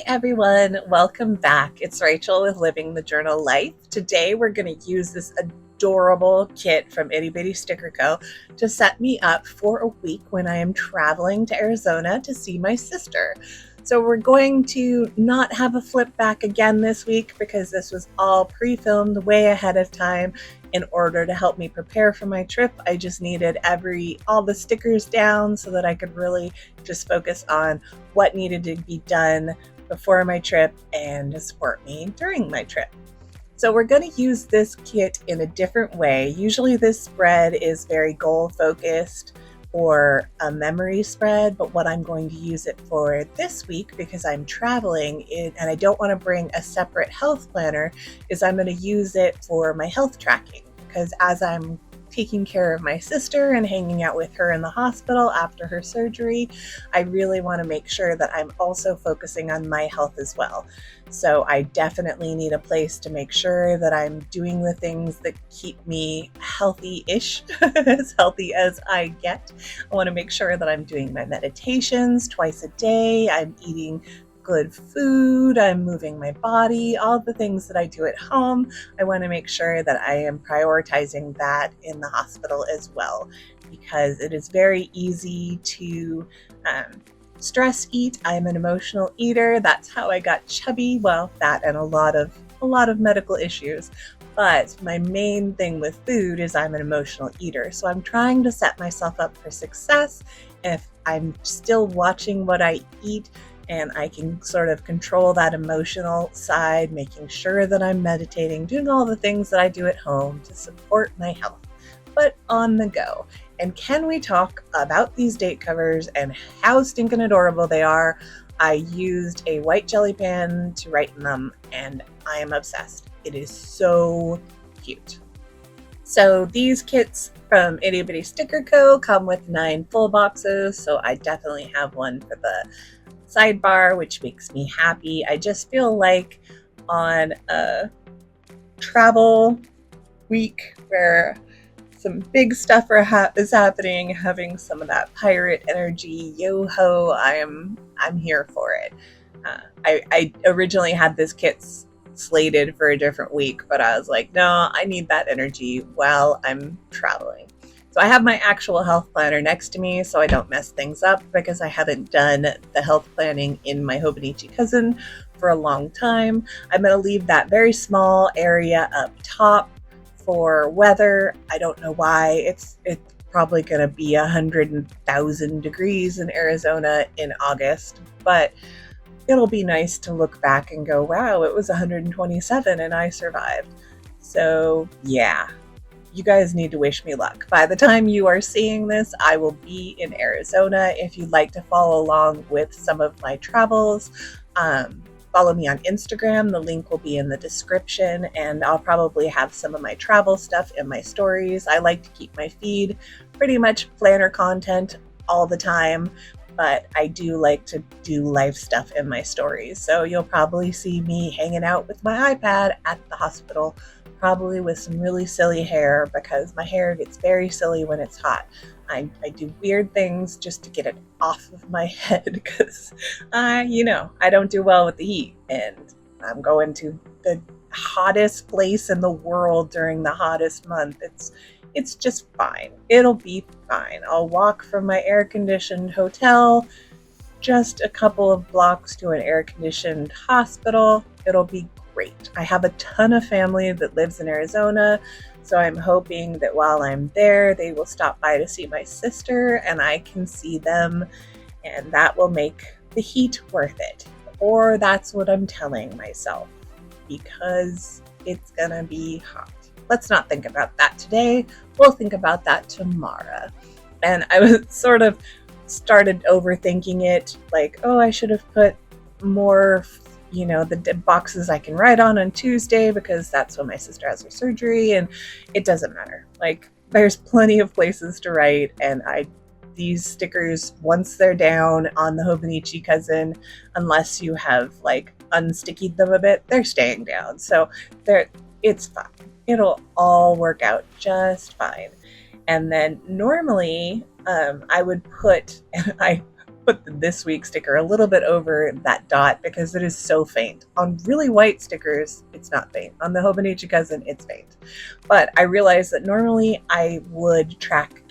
everyone, welcome back. It's Rachel with Living the Journal Life. Today we're going to use this adorable kit from Itty Bitty Sticker Co. to set me up for a week when I am traveling to Arizona to see my sister. So we're going to not have a flip back again this week because this was all pre-filmed way ahead of time in order to help me prepare for my trip. I just needed all the stickers down so that I could really just focus on what needed to be done before my trip and to support me during my trip. So we're going to use this kit in a different way. Usually this spread is very goal focused or a memory spread, but what I'm going to use it for this week, because I'm traveling and I don't want to bring a separate health planner, is I'm going to use it for my health tracking, because as I'm taking care of my sister and hanging out with her in the hospital after her surgery, I really want to make sure that I'm also focusing on my health as well. So I definitely need a place to make sure that I'm doing the things that keep me healthy-ish, as healthy as I get. I want to make sure that I'm doing my meditations twice a day, I'm eating good food, I'm moving my body, all the things that I do at home. I want to make sure that I am prioritizing that in the hospital as well, because it is very easy to stress eat. I'm an emotional eater. That's how I got chubby. Well, that and a lot of medical issues. But my main thing with food is I'm an emotional eater. So I'm trying to set myself up for success if I'm still watching what I eat, and I can sort of control that emotional side, making sure that I'm meditating, doing all the things that I do at home to support my health, but on the go. And can we talk about these date covers and how stinking adorable they are? I used a white jelly pen to write in them, and I am obsessed. It is so cute. So these kits from Itty Bitty Sticker Co. come with 9 full boxes, so I definitely have one for the sidebar, which makes me happy. I just feel like on a travel week where some big stuff is happening, having some of that pirate energy, yo-ho, I'm here for it. I originally had this kit slated for a different week, but I was like, no, I need that energy while I'm traveling. So I have my actual health planner next to me so I don't mess things up, because I haven't done the health planning in my Hobonichi Cousin for a long time. I'm going to leave that very small area up top for weather. I don't know why. It's probably going to be 100,000 degrees in Arizona in August, but it'll be nice to look back and go, wow, it was 127 and I survived. So yeah. You guys need to wish me luck. By the time you are seeing this, I will be in Arizona. If you'd like to follow along with some of my travels, follow me on Instagram. The link will be in the description, and I'll probably have some of my travel stuff in my stories. I like to keep my feed pretty much planner content all the time, but I do like to do life stuff in my stories. So you'll probably see me hanging out with my iPad at the hospital, probably with some really silly hair, because my hair gets very silly when it's hot. I do weird things just to get it off of my head, because I don't do well with the heat, and I'm going to the hottest place in the world during the hottest month. It's just fine. It'll be fine. I'll walk from my air-conditioned hotel just a couple of blocks to an air-conditioned hospital. It'll be great. I have a ton of family that lives in Arizona, so I'm hoping that while I'm there, they will stop by to see my sister and I can see them, and that will make the heat worth it. Or that's what I'm telling myself, because it's gonna be hot. Let's not think about that today. We'll think about that tomorrow. And I was sort of started overthinking it, like, oh, I should have put more, the boxes I can write on Tuesday, because that's when my sister has her surgery, and it doesn't matter. Like, there's plenty of places to write, and these stickers, once they're down on the Hobonichi Cousin, unless you have unstickied them a bit, they're staying down. So it's fine. It'll all work out just fine. And then normally I would put, and put the this week sticker a little bit over that dot because it is so faint. On really white stickers, it's not faint. On the Hobonichi Cousin, it's faint. But I realized that normally I would track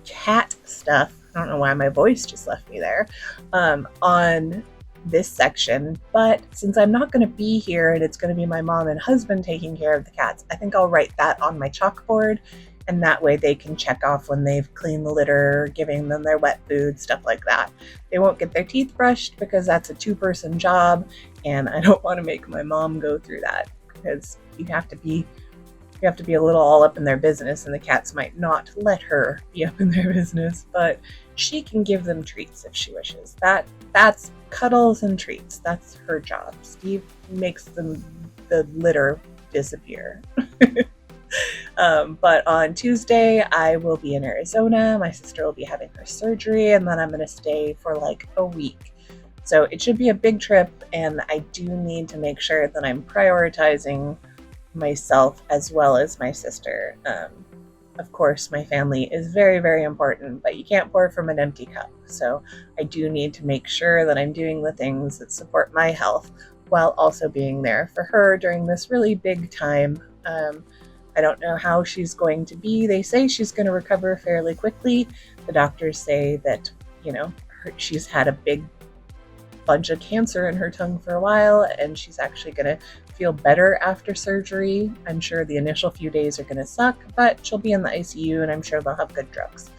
cat stuff. I don't know why my voice just left me there, on this section, but since I'm not going to be here and it's going to be my mom and husband taking care of the cats, I think I'll write that on my chalkboard, and that way they can check off when they've cleaned the litter, giving them their wet food, stuff like that. They won't get their teeth brushed because that's a 2-person job, and I don't want to make my mom go through that because you have to be a little all up in their business, and the cats might not let her be up in their business, but she can give them treats if she wishes. That's cuddles and treats. That's her job. Steve makes the litter disappear. But on Tuesday, I will be in Arizona. My sister will be having her surgery, and then I'm going to stay for like a week. So it should be a big trip, and I do need to make sure that I'm prioritizing myself as well as my sister. Of course, my family is very, very important, but you can't pour from an empty cup. So I do need to make sure that I'm doing the things that support my health while also being there for her during this really big time. I don't know how she's going to be. They say she's going to recover fairly quickly. The doctors say that, she's had a big bunch of cancer in her tongue for a while, and she's actually going to feel better after surgery. I'm sure the initial few days are going to suck, but she'll be in the ICU, and I'm sure they'll have good drugs.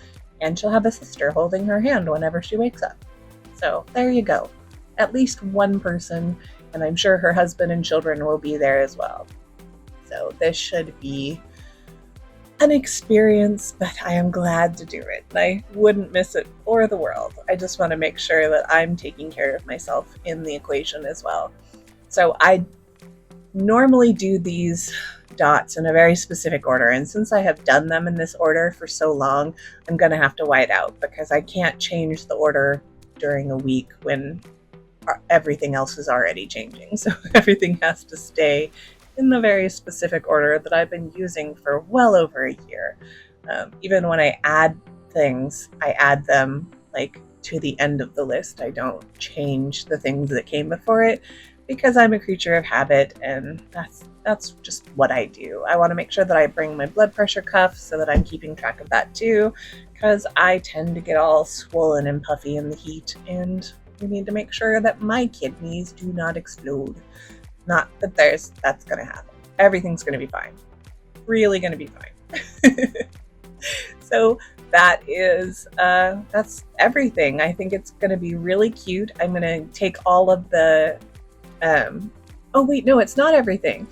And she'll have a sister holding her hand whenever she wakes up. So there you go. At least one person, and I'm sure her husband and children will be there as well. So this should be an experience, but I am glad to do it. I wouldn't miss it for the world. I just want to make sure that I'm taking care of myself in the equation as well. So I normally do these dots in a very specific order, and since I have done them in this order for so long, I'm going to have to white out because I can't change the order during a week when everything else is already changing. So everything has to stay in the very specific order that I've been using for well over a year. Even when I add things, I add them like to the end of the list. I don't change the things that came before it because I'm a creature of habit, and that's just what I do. I want to make sure that I bring my blood pressure cuff so that I'm keeping track of that too, because I tend to get all swollen and puffy in the heat, and we need to make sure that my kidneys do not explode. Not that that's going to happen. Everything's going to be fine. Really going to be fine. So that's everything. I think it's going to be really cute. I'm going to take all of the, oh wait, no, it's not everything.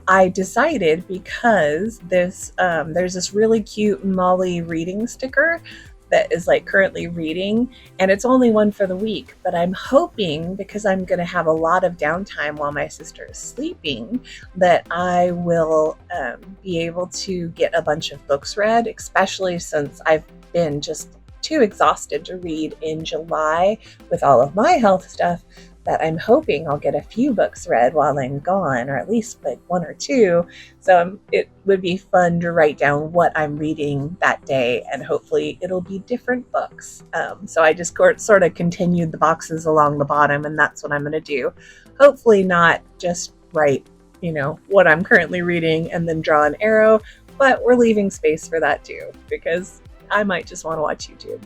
I decided because there's this really cute Molly reading sticker that is like currently reading, and it's only one for the week, but I'm hoping, because I'm going to have a lot of downtime while my sister is sleeping, that I will be able to get a bunch of books read, especially since I've been just too exhausted to read in July with all of my health stuff, that I'm hoping I'll get a few books read while I'm gone, or at least like 1 or 2. So it would be fun to write down what I'm reading that day, and hopefully it'll be different books. So I just sort of continued the boxes along the bottom, and that's what I'm going to do. Hopefully not just write, what I'm currently reading and then draw an arrow, but we're leaving space for that too, because I might just want to watch YouTube.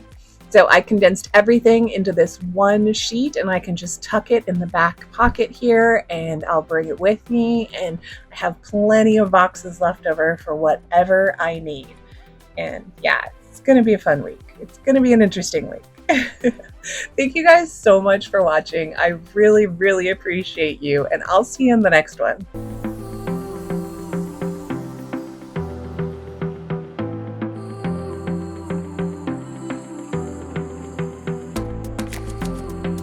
So I condensed everything into this one sheet, and I can just tuck it in the back pocket here, and I'll bring it with me, and I have plenty of boxes left over for whatever I need. And yeah, it's going to be a fun week. It's going to be an interesting week. Thank you guys so much for watching. I really, really appreciate you, and I'll see you in the next one.